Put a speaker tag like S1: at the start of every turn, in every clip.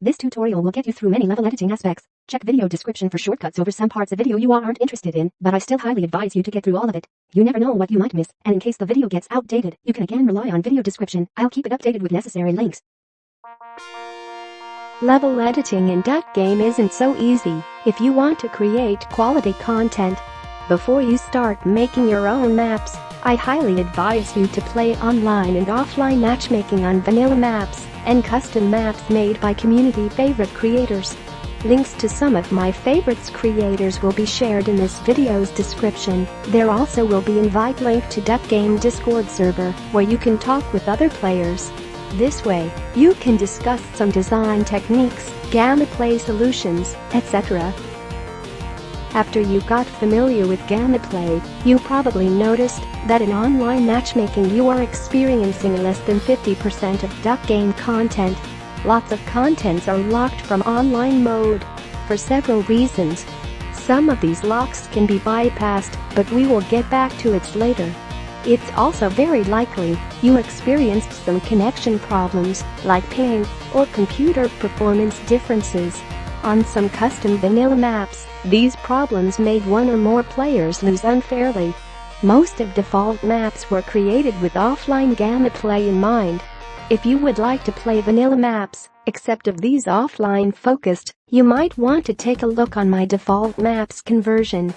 S1: This tutorial will get you through many level editing aspects. Check video description for shortcuts over some parts of video you aren't interested in, but I still highly advise you to get through all of it. You never know what you might miss, and in case the video gets outdated, you can again rely on video description. I'll keep it updated with necessary links.
S2: Level editing in Duck Game isn't so easy if you want to create quality content. Before you start making your own maps, I highly advise you to play online and offline matchmaking on vanilla maps and custom maps made by community favorite creators. Links to some of my favorites creators will be shared in this video's description. There also will be invite link to Duck Game Discord server where you can talk with other players. This way, you can discuss some design techniques, gameplay solutions, etc. After you got familiar with gameplay, you probably noticed that in online matchmaking you are experiencing less than 50% of Duck Game content. Lots of contents are locked from online mode for several reasons. Some of these locks can be bypassed, but we will get back to it later. It's also very likely you experienced some connection problems like ping or computer performance differences. On some custom vanilla maps, these problems made one or more players lose unfairly. Most of default maps were created with offline gameplay in mind. If you would like to play vanilla maps, except of these offline focused, you might want to take a look on my default maps conversion.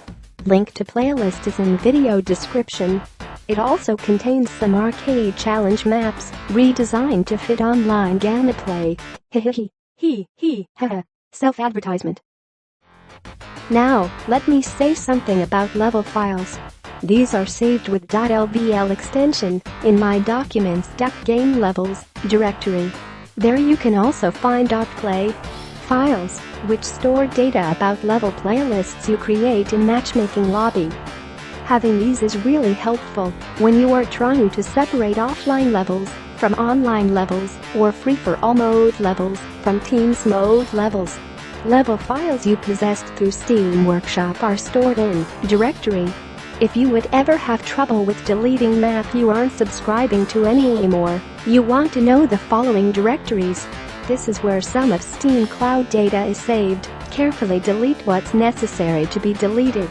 S2: Link to playlist is in video description. It also contains some arcade challenge maps redesigned to fit online gameplay. Self-advertisement. Now, let me say something about level files. These are saved with .lvl extension in my Documents Duck Game Levels directory. There you can also find .play files, which store data about level playlists you create in matchmaking lobby. Having these is really helpful when you are trying to separate offline levels from online levels or free-for-all mode levels from Teams mode levels. Level files you possessed through Steam Workshop are stored in directory. If you would ever have trouble with deleting map you aren't subscribing to anymore, you want to know the following directories. This is where some of Steam Cloud data is saved. Carefully delete what's necessary to be deleted.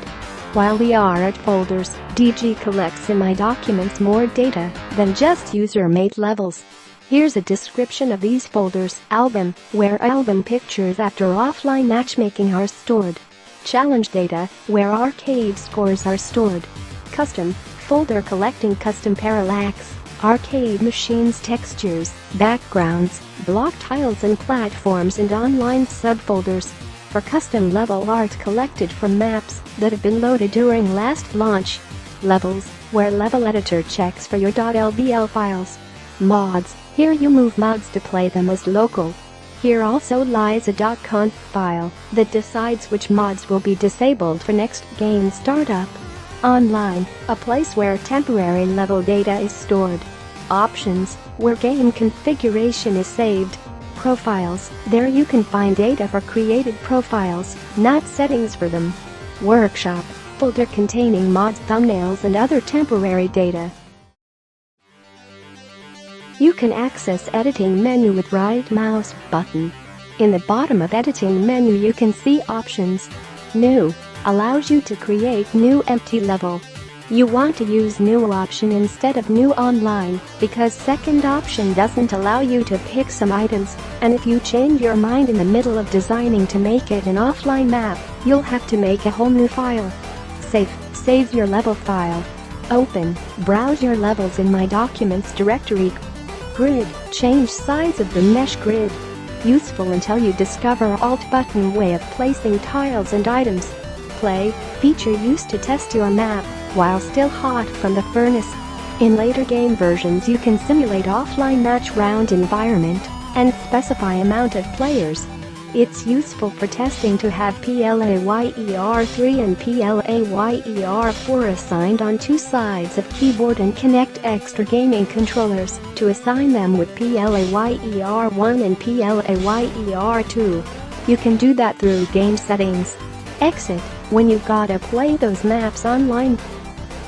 S2: While we are at folders, DG collects in my documents more data than just user-made levels. Here's a description of these folders. Album, where album pictures after offline matchmaking are stored. Challenge data, where arcade scores are stored. Custom, folder collecting custom parallax, arcade machines textures, backgrounds, block tiles and platforms and online subfolders. For custom level art collected from maps that have been loaded during last launch. Levels, where level editor checks for your .lvl files. Mods, here you move mods to play them as local. Here also lies a .conf file that decides which mods will be disabled for next game startup. Online, a place where temporary level data is stored. Options, where game configuration is saved. Profiles, there you can find data for created profiles, not settings for them. Workshop, folder containing mods, thumbnails and other temporary data. You can access editing menu with right mouse button. In the bottom of editing menu you can see options. New allows you to create new empty level. You want to use new option instead of new online because second option doesn't allow you to pick some items, and if you change your mind in the middle of designing to make it an offline map, you'll have to make a whole new file. Save your level file. Open, browse your levels in my documents directory. Grid, change size of the mesh grid. Useful until you discover Alt button way of placing tiles and items. Play, feature used to test your map while still hot from the furnace. In later game versions you can simulate offline match round environment and specify amount of players. It's useful for testing to have PLAYER3 and PLAYER4 assigned on two sides of keyboard and connect extra gaming controllers to assign them with PLAYER1 and PLAYER2. You can do that through game settings. Exit when you gotta play those maps online.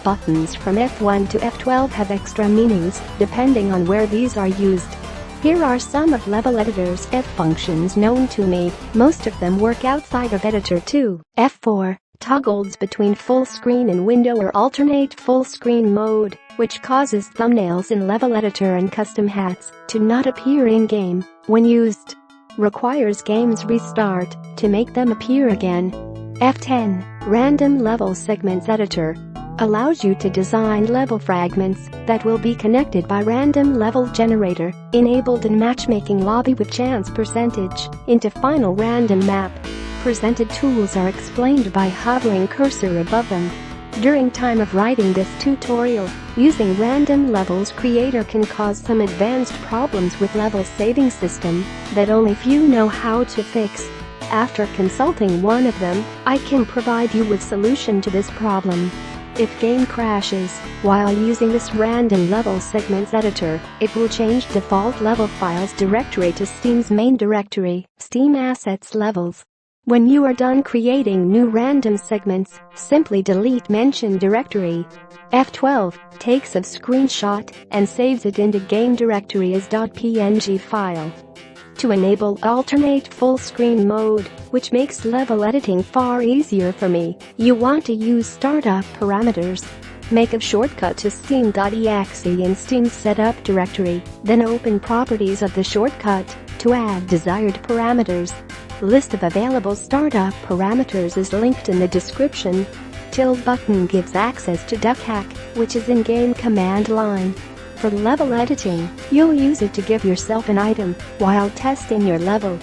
S2: Buttons from F1 to F12 have extra meanings depending on where these are used. Here are some of Level Editor's F functions known to me. Most of them work outside of Editor too. F4 toggles between full screen and window or alternate full screen mode, which causes thumbnails in Level Editor and custom hats to not appear in-game when used. Requires game's restart to make them appear again. F10 Random Level Segments Editor allows you to design level fragments that will be connected by random level generator enabled in matchmaking lobby with chance percentage into final random map. Presented tools are explained by hovering cursor above them. During time of writing this tutorial, using random levels creator can cause some advanced problems with level saving system that only few know how to fix. After consulting one of them, I can provide you with solution to this problem. If game crashes while using this random level segments editor, it will change default level files directory to Steam's main directory, Steam Assets Levels. When you are done creating new random segments, simply delete mentioned directory. F12 takes a screenshot and saves it into game directory as .png file. To enable alternate full screen mode, which makes level editing far easier for me, you want to use startup parameters. Make a shortcut to steam.exe in Steam's setup directory, then open properties of the shortcut to add desired parameters. List of available startup parameters is linked in the description. Tilde button gives access to DuckHack, which is in-game command line. For level editing, you'll use it to give yourself an item while testing your level.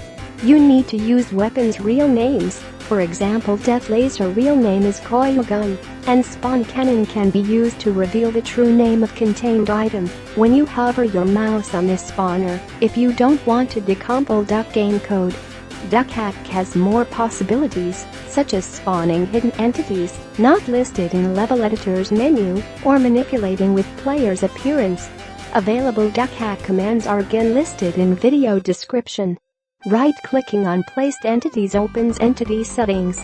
S2: You need to use weapons' real names. For example, Death Laser real name is PortalGun, and Spawn Cannon can be used to reveal the true name of contained item when you hover your mouse on this spawner. If you don't want to decompile Duck game code, DuckHack has more possibilities, such as spawning hidden entities not listed in level editor's menu or manipulating with player's appearance. Available DuckHack commands are again listed in video description. Right-clicking on placed entities opens entity settings.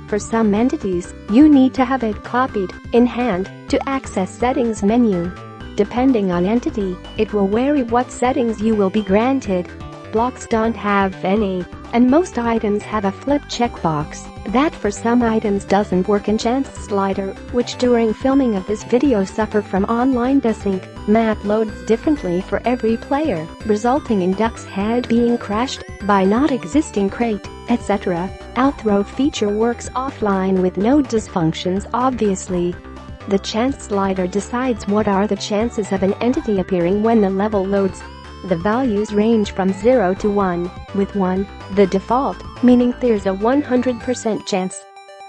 S2: For some entities, you need to have it copied in hand to access settings menu. Depending on entity, it will vary what settings you will be granted. Blocks don't have any, and most items have a flip checkbox. That for some items doesn't work in Chance Slider, which during filming of this video suffer from online desync. Map loads differently for every player, resulting in Duck's head being crashed by not existing crate, etc. Outthrow feature works offline with no dysfunctions obviously. The Chance Slider decides what are the chances of an entity appearing when the level loads. The values range from 0 to 1, with 1 the default, meaning there's a 100% chance.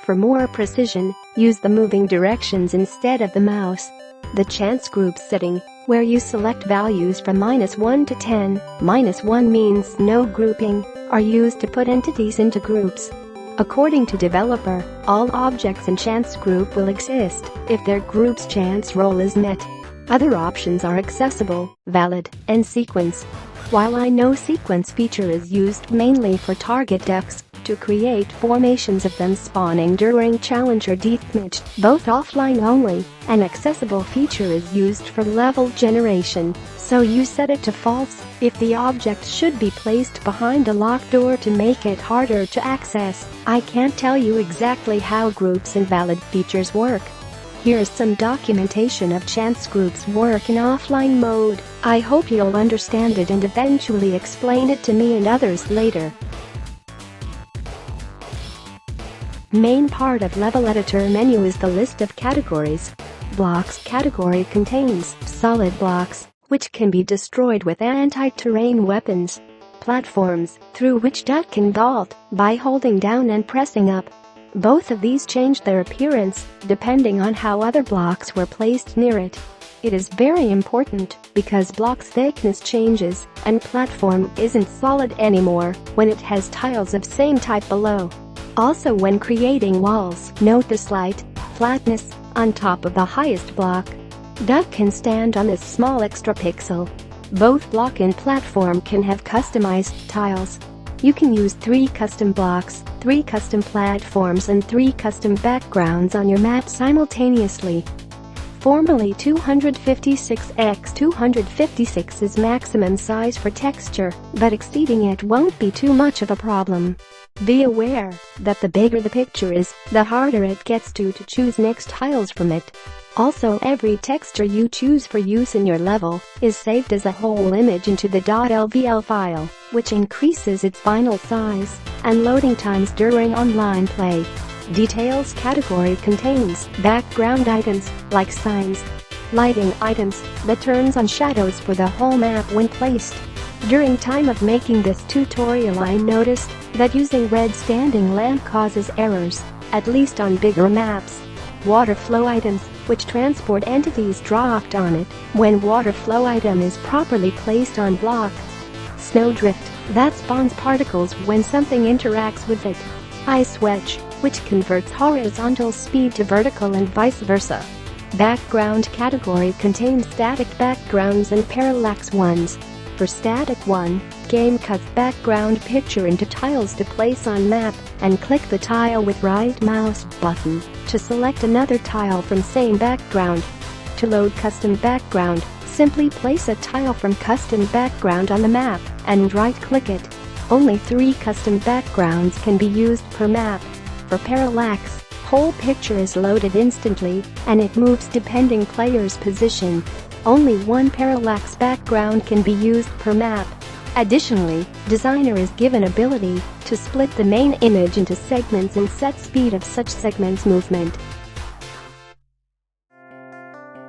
S2: For more precision, use the moving directions instead of the mouse. The chance group setting, where you select values from -1 to 10, -1 means no grouping, are used to put entities into groups. According to developer, all objects in chance group will exist if their group's chance roll is met. Other options are accessible, valid, and sequence. While I know sequence feature is used mainly for target ducks to create formations of them spawning during challenge or deathmatch, both offline only, an accessible feature is used for level generation, so you set it to false if the object should be placed behind a locked door to make it harder to access. I can't tell you exactly how groups and valid features work. Here's some documentation of chance groups work in offline mode. I hope you'll understand it and eventually explain it to me and others later. Main part of level editor menu is the list of categories. Blocks category contains solid blocks, which can be destroyed with anti-terrain weapons. Platforms, through which Duck can vault by holding down and pressing up. Both of these change their appearance depending on how other blocks were placed near it. It is very important because block's thickness changes and platform isn't solid anymore when it has tiles of same type below. Also, when creating walls, note the slight flatness on top of the highest block. Duck can stand on this small extra pixel. Both block and platform can have customized tiles. You can use 3 custom blocks, 3 custom platforms and 3 custom backgrounds on your map simultaneously. Formerly 256x256 is maximum size for texture, but exceeding it won't be too much of a problem. Be aware that the bigger the picture is, the harder it gets to choose next tiles from it. Also, every texture you choose for use in your level is saved as a whole image into the .lvl file, which increases its final size and loading times during online play. Details category contains background items like signs, lighting items that turns on shadows for the whole map when placed. During time of making this tutorial, I noticed that using red standing lamp causes errors, at least on bigger maps. Water flow items, which transport entities dropped on it when water flow item is properly placed on blocks. Snowdrift, that spawns particles when something interacts with it. Ice wedge, which converts horizontal speed to vertical and vice versa. Background category contains static backgrounds and parallax ones. For static one, game cuts background picture into tiles to place on map and click the tile with right mouse button to select another tile from same background. To load custom background, simply place a tile from custom background on the map and right-click it. Only 3 custom backgrounds can be used per map. For parallax, whole picture is loaded instantly and it moves depending player's position. Only 1 parallax background can be used per map. Additionally, designer is given ability to split the main image into segments and set speed of such segments movement.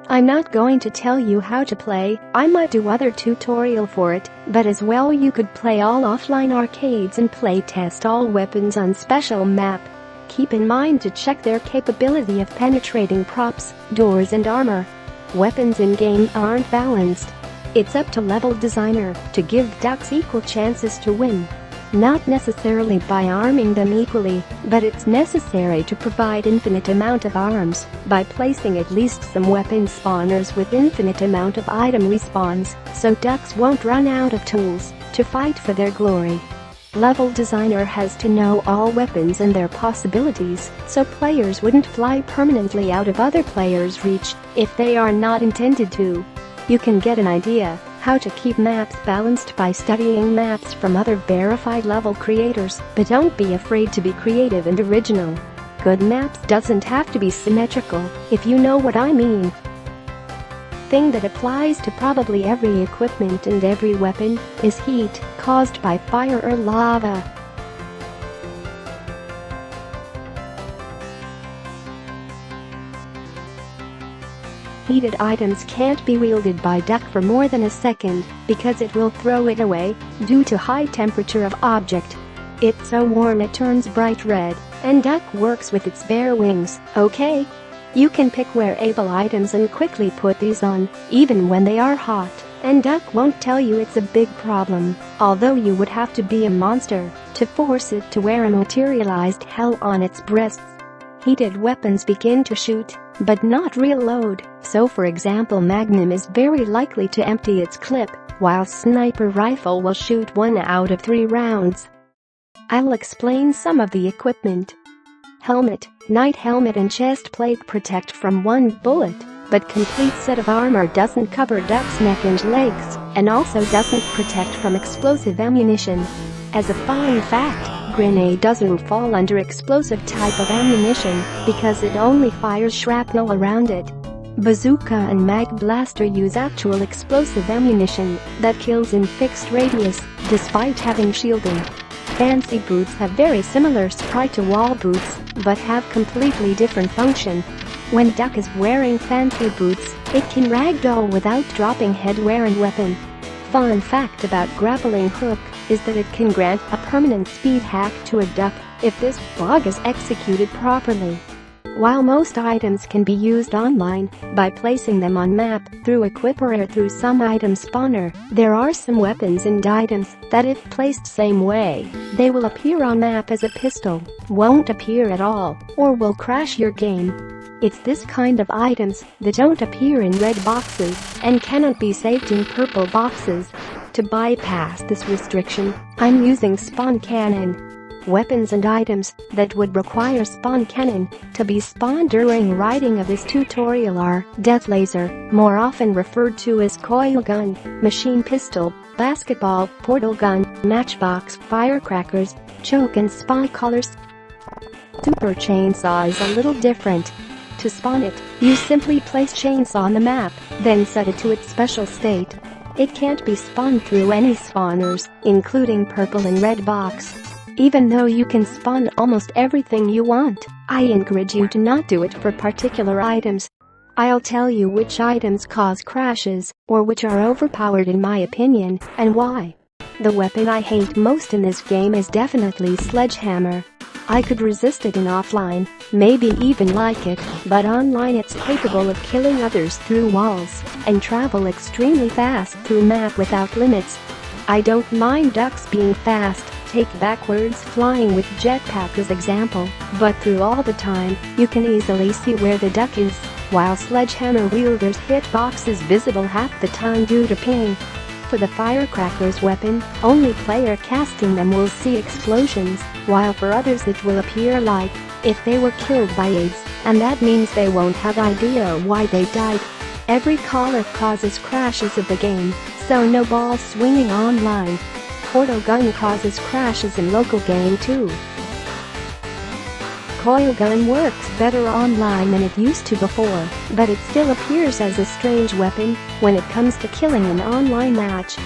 S2: I'm not going to tell you how to play, I might do other tutorial for it, but as well you could play all offline arcades and play test all weapons on special map. Keep in mind to check their capability of penetrating props, doors and armor. Weapons in-game aren't balanced. It's up to level designer to give ducks equal chances to win. Not necessarily by arming them equally, but it's necessary to provide infinite amount of arms by placing at least some weapon spawners with infinite amount of item respawns, so ducks won't run out of tools to fight for their glory. Level designer has to know all weapons and their possibilities, so players wouldn't fly permanently out of other players' reach if they are not intended to. You can get an idea how to keep maps balanced by studying maps from other verified level creators, but don't be afraid to be creative and original. Good maps doesn't have to be symmetrical, if you know what I mean. Thing that applies to probably every equipment and every weapon is heat caused by fire or lava. Heated items can't be wielded by duck for more than a second because it will throw it away due to high temperature of object. It's so warm it turns bright red, and duck works with its bare wings, okay? You can pick wearable items and quickly put these on, even when they are hot, and duck won't tell you it's a big problem, although you would have to be a monster to force it to wear a materialized hell on its breasts. Heated weapons begin to shoot, but not reload, so for example Magnum is very likely to empty its clip, while sniper rifle will shoot 1 out of 3 rounds. I'll explain some of the equipment. Helmet, night helmet and chest plate protect from 1 bullet, but complete set of armor doesn't cover duck's neck and legs, and also doesn't protect from explosive ammunition. As a fun fact, grenade doesn't fall under explosive type of ammunition because it only fires shrapnel around it. Bazooka and mag blaster use actual explosive ammunition that kills in fixed radius, despite having shielding. FancyBoots have very similar sprite to wall boots, but have completely different function. When duck is wearing FancyBoots, it can ragdoll without dropping headwear and weapon. Fun fact about grappling hook is that it can grant a permanent speed hack to a duck if this bug is executed properly. While most items can be used online by placing them on map through equipper or through some item spawner, there are some weapons and items that if placed same way, they will appear on map as a pistol, won't appear at all, or will crash your game. It's this kind of items that don't appear in red boxes and cannot be saved in purple boxes. To bypass this restriction, I'm using spawn cannon. weapons and items that would require spawn cannon to be spawned during writing of this tutorial are death laser, more often referred to as coil gun, machine pistol, basketball, portal gun, matchbox, firecrackers, choke and spy collars. Super chainsaw is a little different. To spawn it, you simply place chainsaw on the map, then set it to its special state. It can't be spawned through any spawners, including purple and red box. Even though you can spawn almost everything you want, I encourage you to not do it for particular items. I'll tell you which items cause crashes, or which are overpowered in my opinion, and why. The weapon I hate most in this game is definitely sledgehammer. I could resist it in offline, maybe even like it, but online it's capable of killing others through walls and travel extremely fast through map without limits. I don't mind ducks being fast, take backwards flying with jetpack as example, but through all the time, you can easily see where the duck is, while sledgehammer wielders hit boxes visible half the time due to ping. For the firecrackers weapon, only player casting them will see explosions, while for others it will appear like if they were killed by AIDS, and that means they won't have idea why they died. Every caller causes crashes of the game, so no ball swinging online. PortalGun causes crashes in local game too. Coil gun works better online than it used to before, but it still appears as a strange weapon when it comes to killing an online match.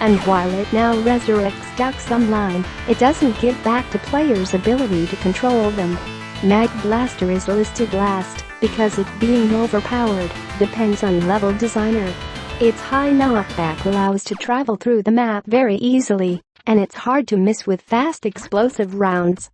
S2: And while it now resurrects ducks online, it doesn't give back to players' ability to control them. Mag Blaster is listed last because it being overpowered depends on level designer. Its high knockback allows to travel through the map very easily, and it's hard to miss with fast explosive rounds.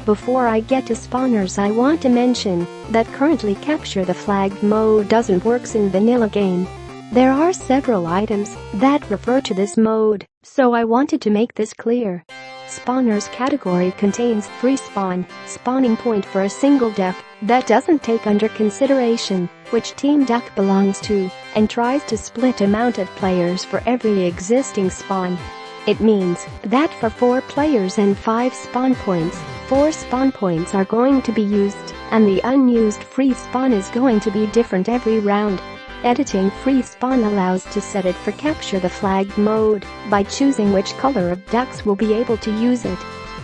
S2: Before I get to spawners, I want to mention that currently capture the flag mode doesn't work in vanilla game. There are several items that refer to this mode, so I wanted to make this clear. Spawners category contains free spawn, spawning point for a single duck that doesn't take under consideration which team duck belongs to and tries to split amount of players for every existing spawn. It means that for 4 players and 5 spawn points, 4 spawn points are going to be used, and the unused free spawn is going to be different every round. Editing free spawn allows to set it for capture the flag mode by choosing which color of ducks will be able to use it.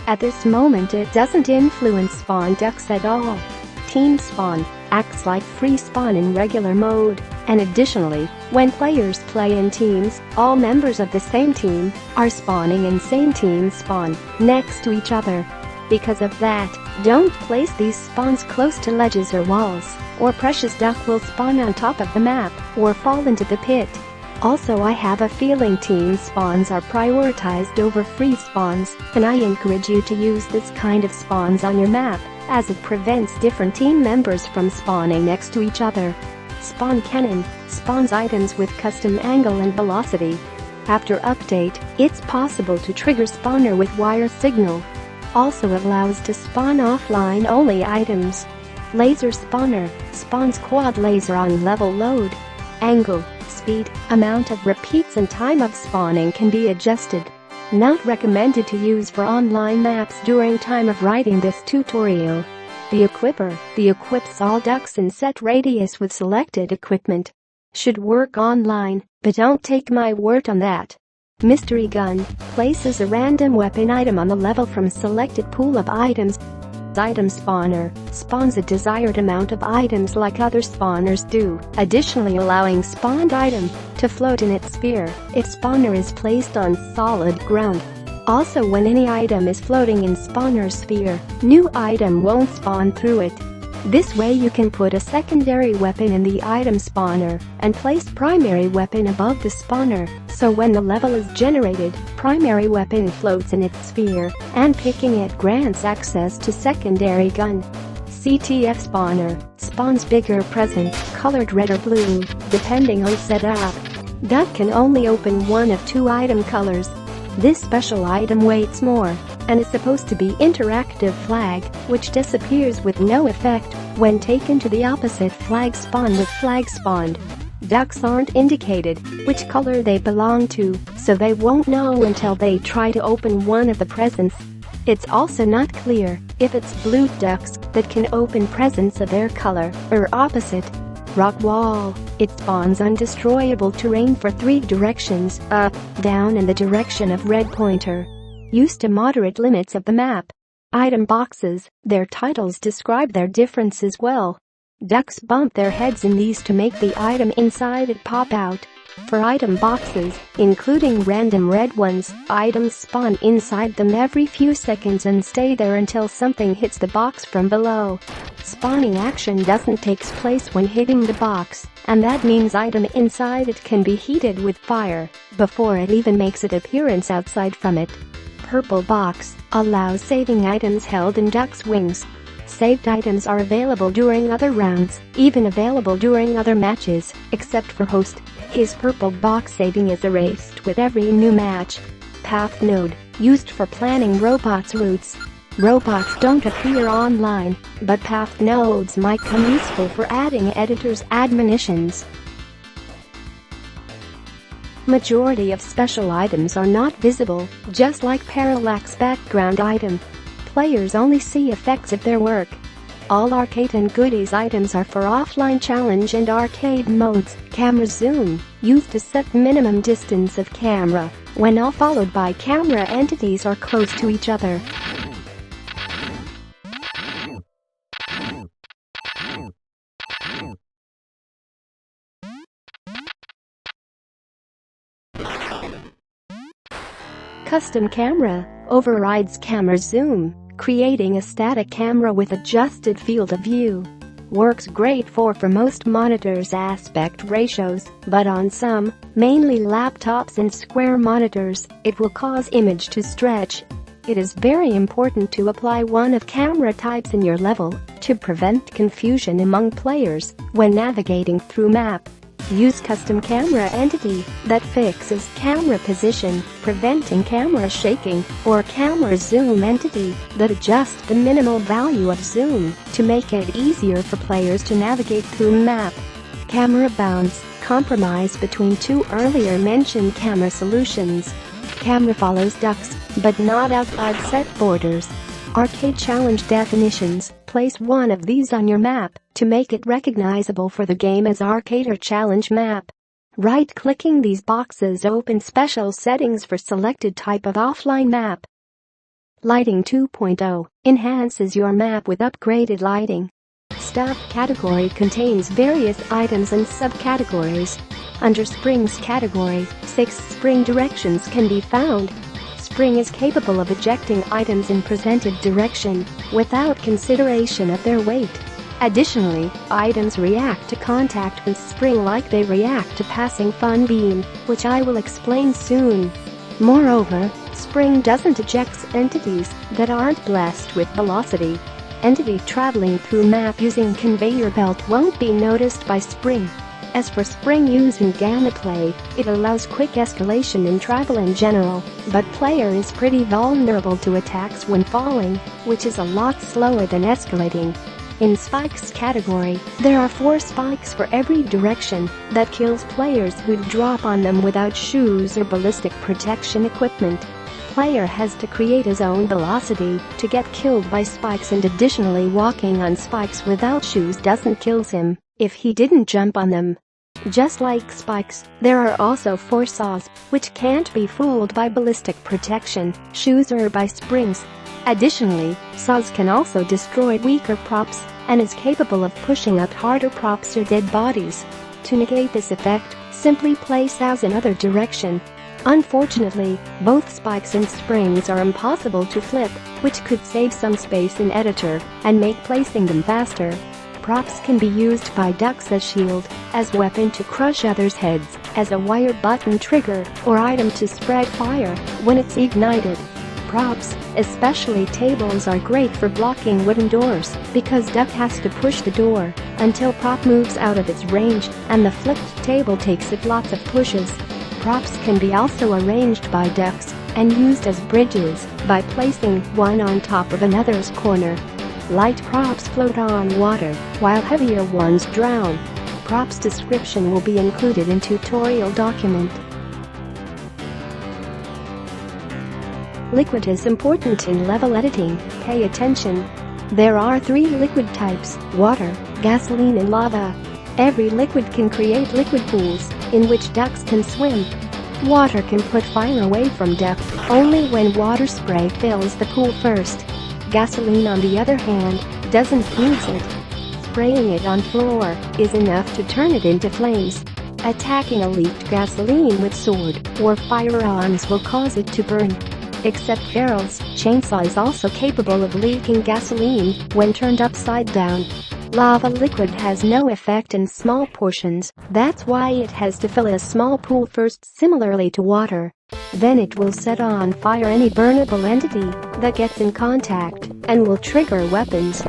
S2: At this moment it doesn't influence spawn ducks at all. Team spawn acts like free spawn in regular mode, and additionally, when players play in teams, all members of the same team are spawning in same team spawn next to each other. Because of that, don't place these spawns close to ledges or walls, or precious duck will spawn on top of the map or fall into the pit. Also, I have a feeling team spawns are prioritized over free spawns, and I encourage you to use this kind of spawns on your map, as it prevents different team members from spawning next to each other. Spawn cannon spawns items with custom angle and velocity. After update, it's possible to trigger spawner with wire signal. Also allows to spawn offline only items. Laser spawner spawns quad laser on level load. Angle, speed, amount of repeats and time of spawning can be adjusted. Not recommended to use for online maps during time of writing this tutorial. The equips all ducks in set radius with selected equipment. Should work online, but don't take my word on that. Mystery gun places a random weapon item on the level from selected pool of items. Item spawner spawns a desired amount of items like other spawners do, additionally allowing spawned item to float in its sphere if spawner is placed on solid ground. Also, when any item is floating in spawner sphere, new item won't spawn through it. This way you can put a secondary weapon in the item spawner and place primary weapon above the spawner, so when the level is generated, primary weapon floats in its sphere, and picking it grants access to secondary gun. CTF spawner spawns bigger present, colored red or blue, depending on setup. Duck can only open one of two item colors. This special item weighs more and is supposed to be interactive flag, which disappears with no effect when taken to the opposite flag spawn with flag spawned. Ducks aren't indicated which color they belong to, so they won't know until they try to open one of the presents. It's also not clear if it's blue ducks that can open presents of their color or opposite. Rock wall. It spawns undestroyable terrain for 3 directions, up, down and the direction of red pointer. Used to moderate limits of the map. Item boxes, their titles describe their differences well. Ducks bump their heads in these to make the item inside it pop out. For item boxes, including random red ones, items spawn inside them every few seconds and stay there until something hits the box from below. Spawning action doesn't take place when hitting the box, and that means item inside it can be heated with fire before it even makes its appearance outside from it. Purple box allows saving items held in duck's wings. Saved items are available during other rounds, even available during other matches, except for host. His purple box saving is erased with every new match. Path node, used for planning robots' routes. Robots don't appear online, but path nodes might come useful for adding editors' admonitions. Majority of special items are not visible, just like parallax background item. Players only see effects of their work. All arcade and goodies items are for offline challenge and arcade modes. Camera zoom, used to set minimum distance of camera, when all followed by camera entities are close to each other. Custom camera overrides camera zoom, creating a static camera with adjusted field of view. Works great for most monitors' aspect ratios, but on some, mainly laptops and square monitors, it will cause image to stretch. It is very important to apply one of camera types in your level to prevent confusion among players when navigating through map. Use custom camera entity that fixes camera position, preventing camera shaking, or camera zoom entity that adjusts the minimal value of zoom to make it easier for players to navigate through map. Camera bounds, compromise between two earlier mentioned camera solutions. Camera follows ducks, but not outside set borders. Arcade challenge definitions, place one of these on your map to make it recognizable for the game as arcade or challenge map. Right-clicking these boxes opens special settings for selected type of offline map. Lighting 2.0 enhances your map with upgraded lighting. Stuff category contains various items and subcategories. Under Springs category, 6 spring directions can be found. Spring is capable of ejecting items in presented direction without consideration of their weight. Additionally, items react to contact with spring like they react to passing fun beam, which I will explain soon. Moreover, spring doesn't eject entities that aren't blessed with velocity. Entity traveling through map using conveyor belt won't be noticed by spring. As for spring use in gameplay, it allows quick escalation in travel in general, but player is pretty vulnerable to attacks when falling, which is a lot slower than escalating. In spikes category, there are 4 spikes for every direction that kills players who drop on them without shoes or ballistic protection equipment. Player has to create his own velocity to get killed by spikes, and additionally walking on spikes without shoes doesn't kill him if he didn't jump on them. Just like spikes, there are also 4 saws, which can't be fooled by ballistic protection, shoes or by springs. Additionally, saws can also destroy weaker props and is capable of pushing up harder props or dead bodies. To negate this effect, simply place saws in other direction. Unfortunately, both spikes and springs are impossible to flip, which could save some space in editor and make placing them faster. Props can be used by ducks as shield, as weapon to crush others' heads, as a wire button trigger, or item to spread fire when it's ignited. Props, especially tables, are great for blocking wooden doors because duck has to push the door until prop moves out of its range and the flipped table takes it lots of pushes. Props can be also arranged by ducks and used as bridges by placing one on top of another's corner. Light props float on water, while heavier ones drown. Props description will be included in tutorial document. Liquid is important in level editing, pay attention. There are 3 liquid types: water, gasoline and lava. Every liquid can create liquid pools, in which ducks can swim. Water can put fire away from ducks only when water spray fills the pool first. Gasoline, on the other hand, doesn't use it. Spraying it on floor is enough to turn it into flames. Attacking a leaked gasoline with sword or firearms will cause it to burn. Except barrels, chainsaw is also capable of leaking gasoline when turned upside down. Lava liquid has no effect in small portions, that's why it has to fill a small pool first, similarly to water. Then it will set on fire any burnable entity that gets in contact and will trigger weapons.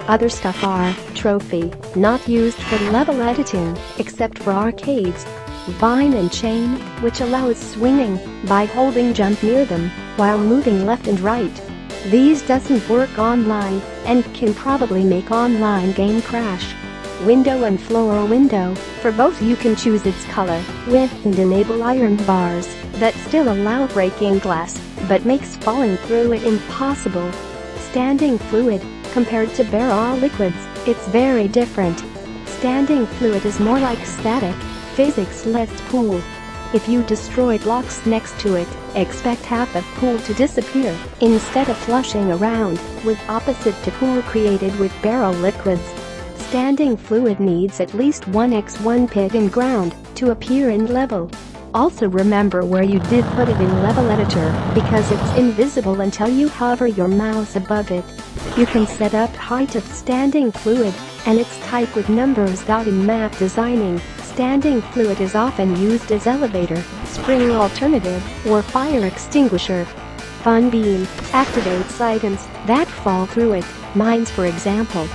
S2: Other stuff are trophy, not used for level editing except for arcades. Vine and chain, which allows swinging by holding jump near them while moving left and right. These doesn't work online and can probably make online game crash. Window and floor window, for both you can choose its color, width and enable iron bars that still allow breaking glass but makes falling through it impossible. Standing fluid, compared to bare liquids, it's very different. Standing fluid is more like static physics lets pool. If you destroy blocks next to it, expect half of pool to disappear instead of flushing around, with opposite to pool created with barrel liquids. Standing fluid needs at least 1x1 pit in ground to appear in level. Also remember where you did put it in level editor because it's invisible until you hover your mouse above it. You can set up height of standing fluid and its type with numbers. In map designing, standing fluid is often used as elevator, spring alternative, or fire extinguisher. Fun beam activates items that fall through it, mines for example.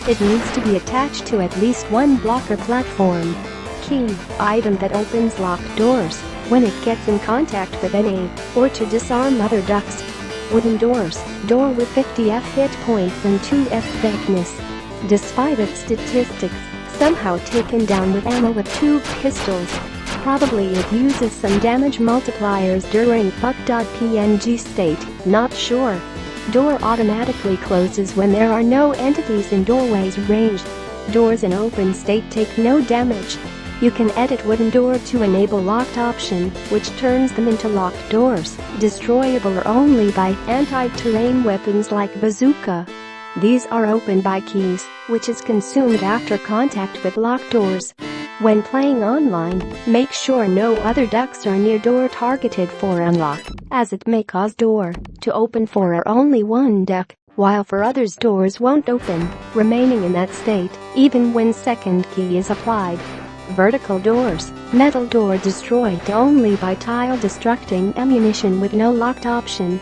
S2: It needs to be attached to at least one block or platform. Key item that opens locked doors when it gets in contact with any or to disarm other ducks. Wooden doors, door with 50 hit points and 2 thickness. Despite its statistics, somehow taken down with ammo with 2 pistols. Probably it uses some damage multipliers during fuck.png state, not sure. Door automatically closes when there are no entities in doorways range. Doors in open state take no damage. You can edit wooden door to enable locked option, which turns them into locked doors, destroyable only by anti-terrain weapons like bazooka. These are opened by keys, which is consumed after contact with locked doors. When playing online, make sure no other ducks are near door targeted for unlock, as it may cause door to open for only one duck, while for others doors won't open, remaining in that state even when second key is applied. Vertical doors, metal door destroyed only by tile destructing ammunition with no locked option.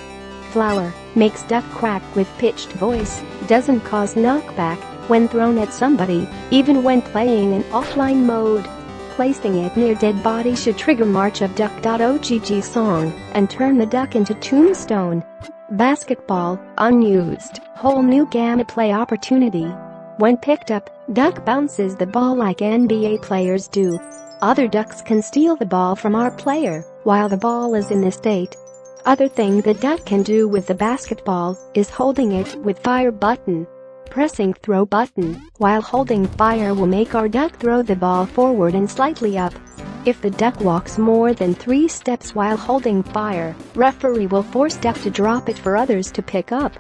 S2: Flower makes duck quack with pitched voice, doesn't cause knockback when thrown at somebody, even when playing in offline mode. Placing it near dead body should trigger March of Duck.ogg song and turn the duck into tombstone. Basketball, unused, whole new gameplay opportunity. When picked up, duck bounces the ball like NBA players do. Other ducks can steal the ball from our player while the ball is in the state. Other thing the duck can do with the basketball is holding it with fire button. Pressing throw button while holding fire will make our duck throw the ball forward and slightly up. If the duck walks more than 3 steps while holding fire, referee will force duck to drop it for others to pick up.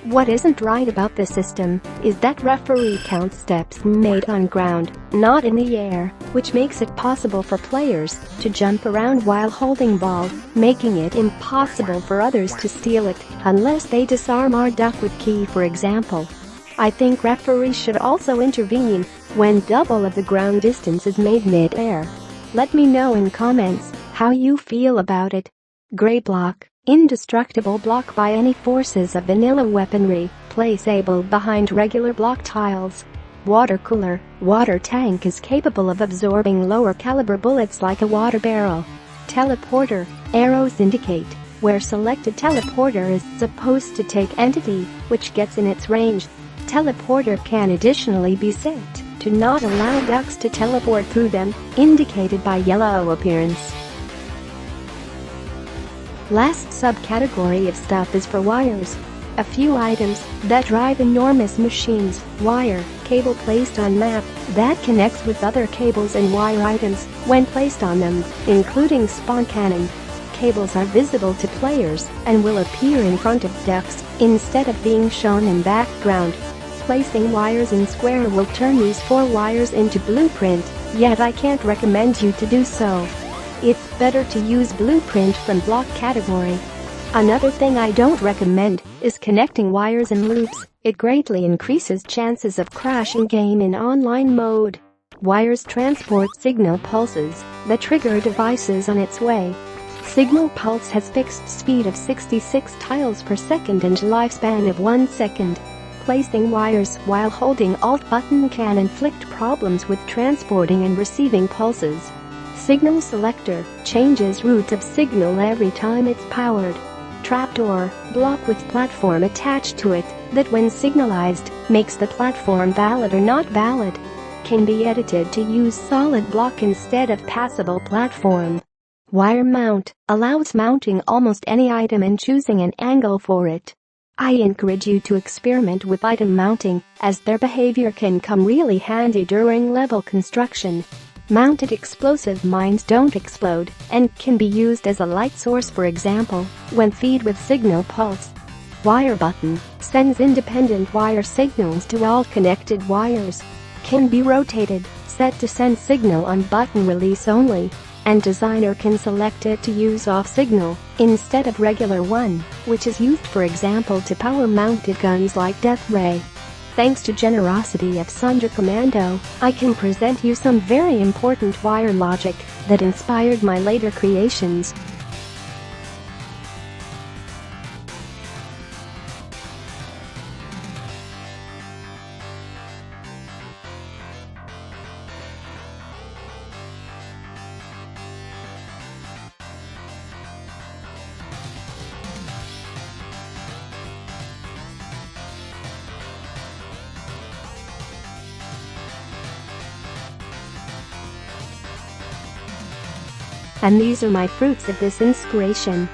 S2: What isn't right about the system is that referee counts steps made on ground, not in the air, which makes it possible for players to jump around while holding ball, making it impossible for others to steal it unless they disarm or duck with key, for example. I think referees should also intervene when double of the ground distance is made mid-air. Let me know in comments how you feel about it. Gray block, indestructible block by any forces of vanilla weaponry, placeable behind regular block tiles. Water cooler, water tank is capable of absorbing lower caliber bullets like a water barrel. Teleporter, arrows indicate where selected teleporter is supposed to take entity, which gets in its range. Teleporter can additionally be set to not allow ducks to teleport through them, indicated by yellow appearance. Last subcategory of stuff is for wires. A few items that drive enormous machines, wire, cable placed on map that connects with other cables and wire items when placed on them, including spawn cannon. Cables are visible to players and will appear in front of ducks instead of being shown in background. Placing wires in square will turn these 4 wires into blueprint, yet I can't recommend you to do so. It's better to use blueprint from block category. Another thing I don't recommend is connecting wires in loops. It greatly increases chances of crashing game in online mode. Wires transport signal pulses that trigger devices on its way. Signal pulse has fixed speed of 66 tiles per second and lifespan of 1 second. Placing wires while holding Alt button can inflict problems with transporting and receiving pulses. Signal selector changes routes of signal every time it's powered. Trapdoor, block with platform attached to it that when signalized makes the platform valid or not valid. Can be edited to use solid block instead of passable platform. Wire mount allows mounting almost any item and choosing an angle for it. I encourage you to experiment with item mounting, as their behavior can come really handy during level construction. Mounted explosive mines don't explode and can be used as a light source, for example, when fed with signal pulse. Wire button sends independent wire signals to all connected wires. Can be rotated, set to send signal on button release only, and designer can select it to use off signal instead of regular one, which is used, for example, to power mounted guns like Death Ray. Thanks to generosity of Sunder Commando, I can present you some very important wire logic that inspired my later creations. And these are my fruits of this inspiration.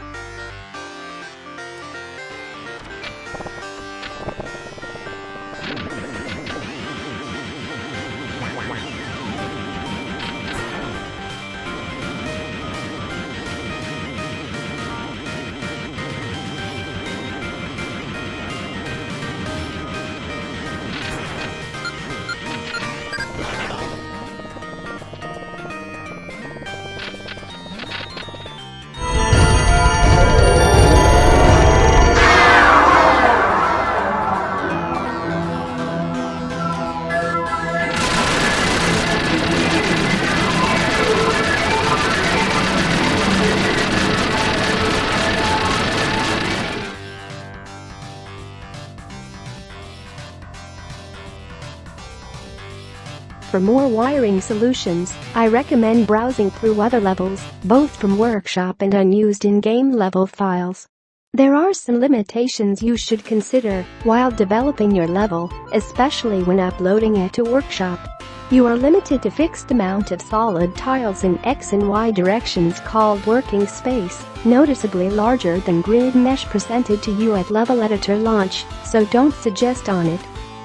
S2: For more wiring solutions, I recommend browsing through other levels, both from Workshop and unused in-game level files. There are some limitations you should consider while developing your level, especially when uploading it to Workshop. You are limited to fixed amount of solid tiles in X and Y directions called working space, noticeably larger than grid mesh presented to you at level editor launch, so don't suggest on it.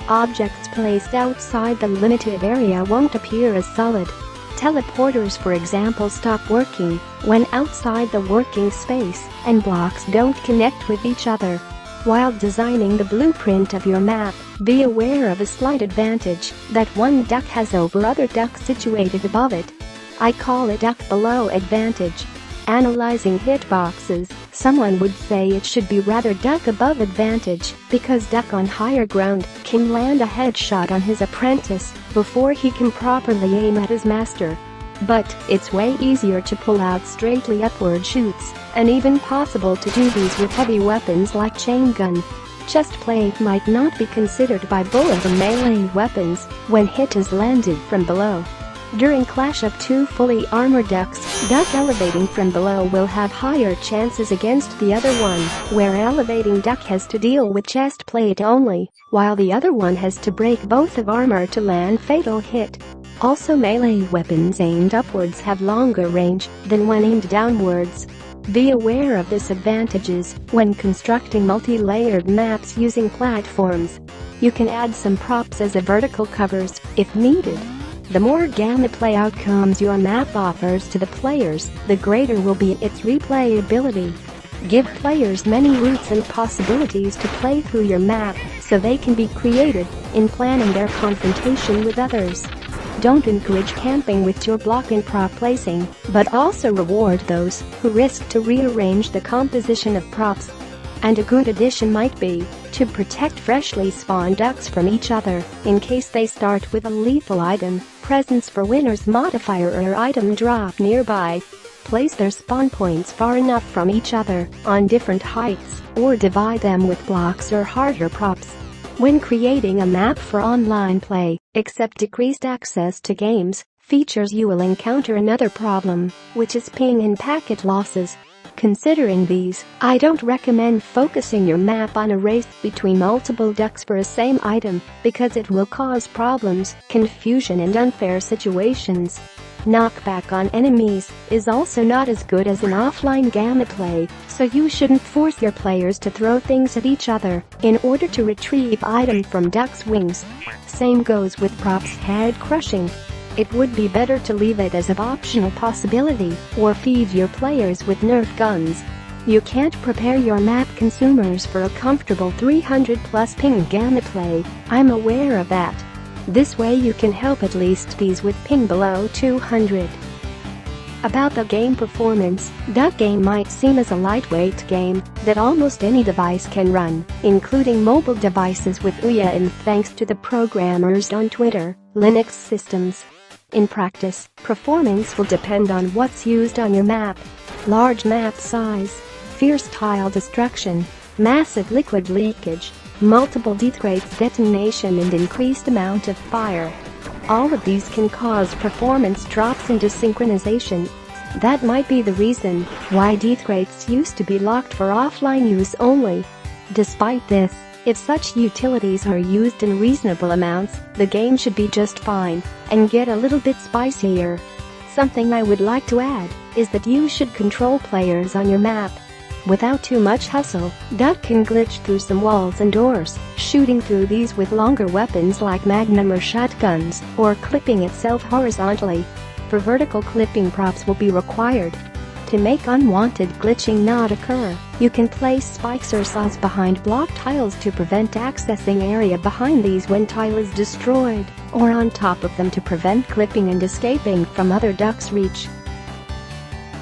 S2: Objects placed outside the limited area won't appear as solid. Teleporters, for example, stop working when outside the working space, and blocks don't connect with each other. While designing the blueprint of your map, be aware of a slight advantage that one duck has over other ducks situated above it. I call it duck below advantage. Analyzing hitboxes, someone would say it should be rather duck above advantage because duck on higher ground can land a headshot on his apprentice before he can properly aim at his master. But it's way easier to pull out straightly upward shoots, and even possible to do these with heavy weapons like chain gun. Chest plate might not be considered by bullet or melee weapons when hit is landed from below. During clash of two fully armored ducks, duck elevating from below will have higher chances against the other one, where elevating duck has to deal with chest plate only, while the other one has to break both of armor to land fatal hit. Also, melee weapons aimed upwards have longer range than when aimed downwards. Be aware of disadvantages when constructing multi-layered maps using platforms. You can add some props as a vertical covers if needed. The more gameplay outcomes your map offers to the players, the greater will be its replayability. Give players many routes and possibilities to play through your map so they can be creative in planning their confrontation with others. Don't encourage camping with your block and prop placing, but also reward those who risk to rearrange the composition of props. And a good addition might be to protect freshly spawned ducks from each other in case they start with a lethal item, presence for winners modifier or item drop nearby. Place their spawn points far enough from each other on different heights or divide them with blocks or harder props. When creating a map for online play, accept decreased access to games features, you will encounter another problem, which is ping and packet losses. Considering these, I don't recommend focusing your map on a race between multiple ducks for a same item because it will cause problems, confusion and unfair situations. Knockback on enemies is also not as good as an offline gameplay, so you shouldn't force your players to throw things at each other in order to retrieve item from duck's wings. Same goes with props head crushing. It would be better to leave it as an optional possibility or feed your players with Nerf guns. You can't prepare your map consumers for a comfortable 300+ ping gameplay, I'm aware of that. This way you can help at least these with ping below 200. About the game performance, Duck Game might seem as a lightweight game that almost any device can run, including mobile devices with Ouya and thanks to the programmers on Twitter, Linux systems. In practice, performance will depend on what's used on your map. Large map size, fierce tile destruction, massive liquid leakage, multiple deathrates detonation and increased amount of fire. All of these can cause performance drops and desynchronization. That might be the reason why deathrates used to be locked for offline use only. Despite this, if such utilities are used in reasonable amounts, the game should be just fine and get a little bit spicier. Something I would like to add is that you should control players on your map. Without too much hustle, Duck can glitch through some walls and doors, shooting through these with longer weapons like magnum or shotguns, or clipping itself horizontally. For vertical clipping, props will be required. To make unwanted glitching not occur, you can place spikes or saws behind block tiles to prevent accessing area behind these when tile is destroyed, or on top of them to prevent clipping and escaping from other ducks' reach.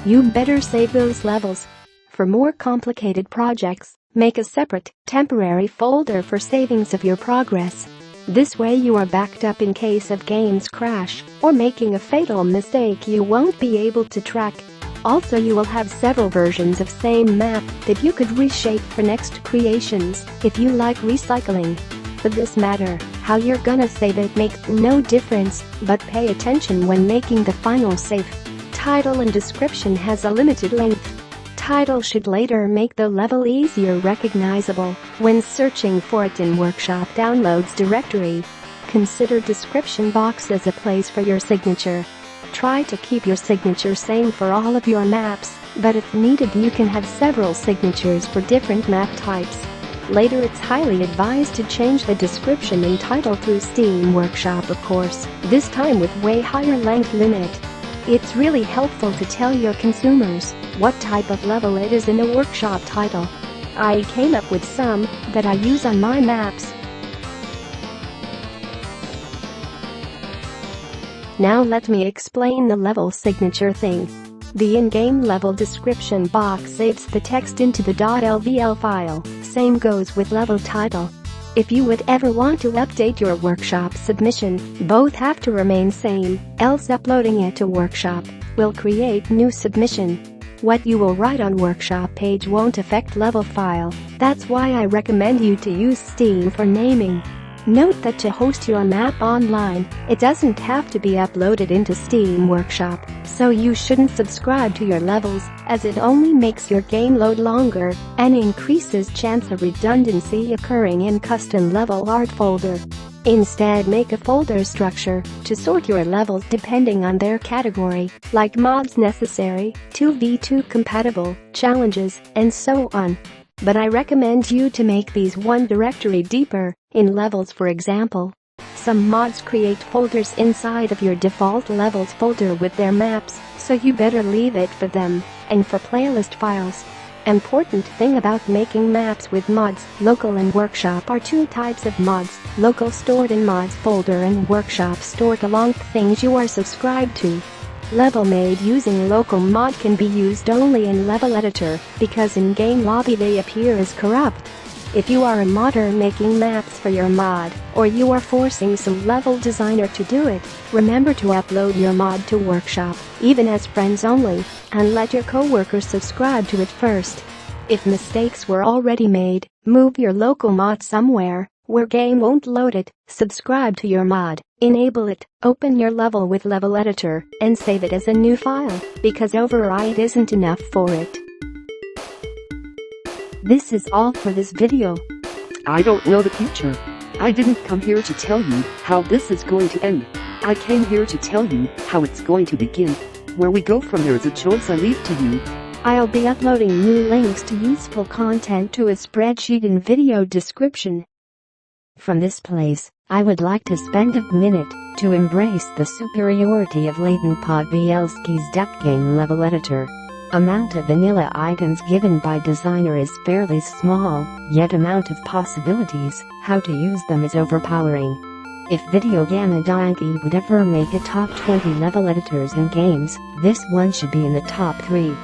S2: You better save those levels. For more complicated projects, make a separate, temporary folder for savings of your progress. This way you are backed up in case of games crash or making a fatal mistake you won't be able to track. Also, you will have several versions of same map that you could reshape for next creations if you like recycling. For this matter, how you're gonna save it makes no difference, but pay attention when making the final save. Title and description has a limited length. Title should later make the level easier recognizable when searching for it in Workshop Downloads directory. Consider description box as a place for your signature. Try to keep your signature same for all of your maps, but if needed you can have several signatures for different map types. Later it's highly advised to change the description and title through Steam Workshop, of course, this time with way higher length limit. It's really helpful to tell your consumers what type of level it is in the workshop title. I came up with some that I use on my maps. Now let me explain the level signature thing. The in-game level description box saves the text into the .lvl file, same goes with level title. If you would ever want to update your workshop submission, both have to remain same, else uploading it to workshop will create new submission. What you will write on workshop page won't affect level file, that's why I recommend you to use Steam for naming. Note that to host your map online, it doesn't have to be uploaded into Steam Workshop, so you shouldn't subscribe to your levels, as it only makes your game load longer and increases chance of redundancy occurring in custom level art folder. Instead, make a folder structure to sort your levels depending on their category, like mods necessary, 2v2 compatible, challenges, and so on. But I recommend you to make these one directory deeper, in levels for example. Some mods create folders inside of your default levels folder with their maps, so you better leave it for them, and for playlist files. Important thing about making maps with mods, local and workshop are two types of mods, local stored in mods folder and workshop stored along with things you are subscribed to. Level made using local mod can be used only in level editor because in game lobby they appear as corrupt. If you are a modder making maps for your mod, or you are forcing some level designer to do it, remember to upload your mod to workshop, even as friends only, and let your coworkers subscribe to it first. If mistakes were already made, move your local mod somewhere where game won't load it, subscribe to your mod, enable it, open your level with level editor, and save it as a new file, because override isn't enough for it.
S1: This is all for this video. I don't know the future. I didn't come here to tell you how this is going to end. I came here to tell you how it's going to begin. Where we go from there is a choice I leave to you. I'll be uploading new links to useful content to a spreadsheet in video description. From this place, I would like to spend a minute to embrace the superiority of Latent PodVLski's DuckGame level editor. Amount of vanilla items given by designer is fairly small, yet amount of possibilities, how to use them is overpowering. If Video Gamma Donkey would ever make a top 20 level editors in games, this one should be in the top 3.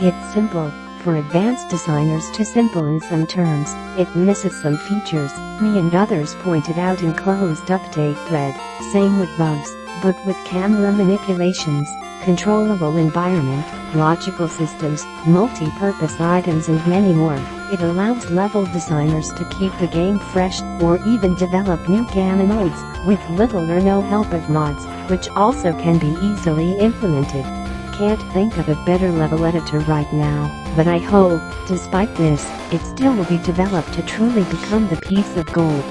S1: It's simple, for advanced designers to simple in some terms, it misses some features, me and others pointed out in closed update thread, same with bugs, but with camera manipulations, controllable environment, logical systems, multi-purpose items and many more, it allows level designers to keep the game fresh or even develop new gamma modes with little or no help of mods, which also can be easily implemented. Can't think of a better level editor right now, but I hope, despite this, it still will be developed to truly become the piece of gold.